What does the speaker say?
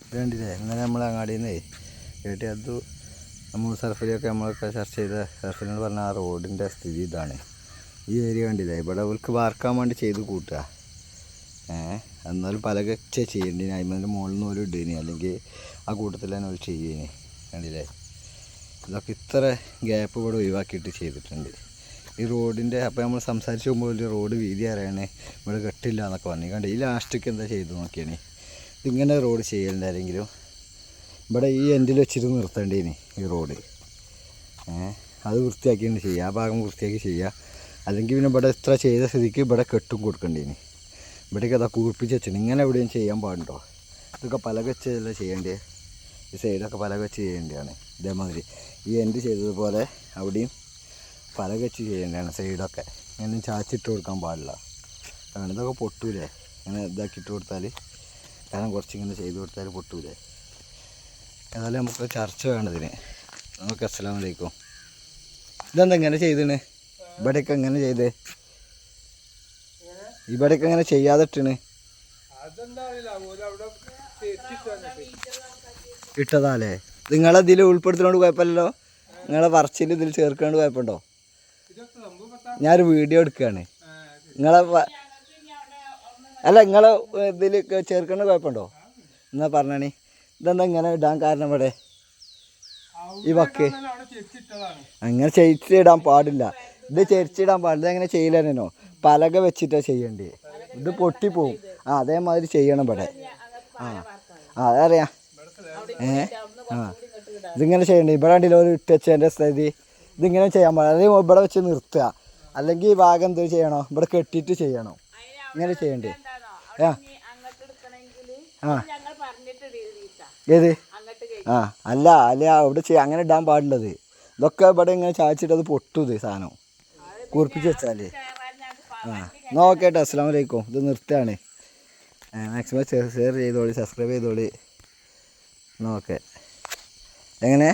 ഇത് കണ്ടില്ലേ, ഇന്നലെ നമ്മൾ അങ്ങാടിയിൽ നിന്ന് കേട്ടി അത് നമ്മൾ സർഫിലൊക്കെ നമ്മളൊക്കെ ചർച്ച ചെയ്ത സർഫിനോട് പറഞ്ഞ ആ റോഡിൻ്റെ സ്ഥിതി ഇതാണ്. ഈ ഏരിയ കണ്ടില്ലേ, ഇവിടെ അവർക്ക് വാർക്കാൻ വേണ്ടി ചെയ്ത് കൂട്ടുക. എന്നാലും പലകച്ച ചെയ്യേണ്ടി, അതിൻ്റെ മുകളിൽ നിന്ന് ഒരു ഇടേനി, അല്ലെങ്കിൽ ആ കൂട്ടത്തിൽ തന്നെ ഒരു ചെയ്യേനി. കണ്ടില്ലേ, ഇതൊക്കെ ഇത്ര ഗ്യാപ്പ് ഇവിടെ ഒഴിവാക്കിയിട്ട് ചെയ്തിട്ടുണ്ട് ഈ റോഡിൻ്റെ. അപ്പോൾ നമ്മൾ സംസാരിച്ച് പോകുമ്പോൾ ഒരു റോഡ് വീതി അറിയണേ, ഇവിടെ കെട്ടില്ല എന്നൊക്കെ പറഞ്ഞു. കണ്ടേ, ഈ ലാസ്റ്റൊക്കെ എന്താ ചെയ്ത് നോക്കിയാണ്, ഇതിങ്ങനെ റോഡ് ചെയ്യലുണ്ടായിരുന്നെങ്കിലും ഇവിടെ ഈ എൻഡിൽ വെച്ചിട്ട് നിർത്തേണ്ടേനി ഈ റോഡ്. അത് വൃത്തിയാക്കിയാണ് ചെയ്യുക, ആ ഭാഗം വൃത്തിയാക്കി ചെയ്യുക. അല്ലെങ്കിൽ പിന്നെ ഇവിടെ ഇത്ര ചെയ്ത സ്ഥിതിക്ക് ഇവിടെ കെട്ടും കൊടുക്കേണ്ടേനി. ഇവിടേക്ക് അതാ കൂർപ്പിച്ച് വെച്ചിട്ട് ഇങ്ങനെ എവിടെയും ചെയ്യാൻ പാടുണ്ടോ? ഇതൊക്കെ പലക വെച്ചല്ല ചെയ്യേണ്ടത്. ഈ സൈഡൊക്കെ പലക വെച്ച് ചെയ്യേണ്ടതാണ്. ഇതേമാതിരി ഈ എൻഡ് ചെയ്തതുപോലെ അവിടെയും പലക വെച്ച് ചെയ്യേണ്ടതാണ്. സൈഡൊക്കെ ഇങ്ങനെ ചാച്ചിട്ട് കൊടുക്കാൻ പാടില്ല. കാരണം ഇതൊക്കെ പൊട്ടൂലേ, ഇങ്ങനെ ഇതാക്കിയിട്ട് കൊടുത്താൽ, കാരണം കുറച്ചിങ്ങനെ ചെയ്ത് കൊടുത്താൽ പൊട്ടൂലേ. ഏതായാലും നമുക്ക് ചർച്ച വേണ്ടതിന്. നമുക്ക് അസ്സലാമു അലൈക്കും. ഇതെന്താ ഇങ്ങനെ ചെയ്തണ്? ഇവിടെയൊക്കെ എങ്ങനെ ചെയ്തേ? ഇവിടെയൊക്കെ എങ്ങനെ ചെയ്യാതെ ഇട്ടണ്? ഇട്ടതാല്ലേ? നിങ്ങളതിൽ ഉൾപ്പെടുത്തുന്നതുകൊണ്ട് കുഴപ്പമില്ലല്ലോ. നിങ്ങളെ പറച്ചിൽ ഇതിൽ ചേർക്കാണ്ട് കുഴപ്പമുണ്ടോ? ഞാനൊരു വീഡിയോ എടുക്കുകയാണ്. നിങ്ങളെ ഇതിൽ ചേർക്കേണ്ട കുഴപ്പമുണ്ടോ? എന്നാ പറഞ്ഞാണി. ഇതെന്താ ഇങ്ങനെ ഇടാൻ കാരണം? ഇവിടെ ഈ വക്ക് അങ്ങനെ ചെരിച്ചിടാൻ പാടില്ല. ഇത് ചെരിച്ചിടാൻ പാടില്ല. ഇതെങ്ങനെ ചെയ്യില്ലോ, പലക വെച്ചിട്ടാണ് ചെയ്യേണ്ടത്. ഇത് പൊട്ടിപ്പോവും. അതേമാതിരി ചെയ്യണം ഇവിടെ. അതറിയാം. ഇതിങ്ങനെ ചെയ്യണ്ടേ. ഇവിടെ ഉണ്ടല്ലോ ഒരു ഇട്ടച്ചതിൻ്റെ സ്ഥിതി. ഇതിങ്ങനെ ചെയ്യാൻ പാടില്ല. അല്ലെങ്കിൽ ഇവിടെ വെച്ച് നിർത്തുക, അല്ലെങ്കിൽ ഈ ഭാഗം എന്ത് ചെയ്യണോ, ഇവിടെ കെട്ടിയിട്ട് ചെയ്യണോ, ഇങ്ങനെ ചെയ്യണ്ടേ. ഏത് അല്ല അവിടെ അങ്ങനെ ഇടാൻ പാടില്ലത്. ഇതൊക്കെ ഇവിടെ ഇങ്ങനെ ചായച്ചിട്ട് അത് പൊട്ടും. ഇത് സാധനം കുറിപ്പിച്ച് വെച്ചാൽ. എന്നാൽ ഓക്കെ കേട്ടോ, അസ്സലാമു അലൈക്കും. ഇത് നിർത്തുകയാണ്. മാക്സിമം ഷെയർ ചെയ്തോളി, സബ്സ്ക്രൈബ് ചെയ്തോളി. എന്നാൽ ഓക്കെ. എങ്ങനെ?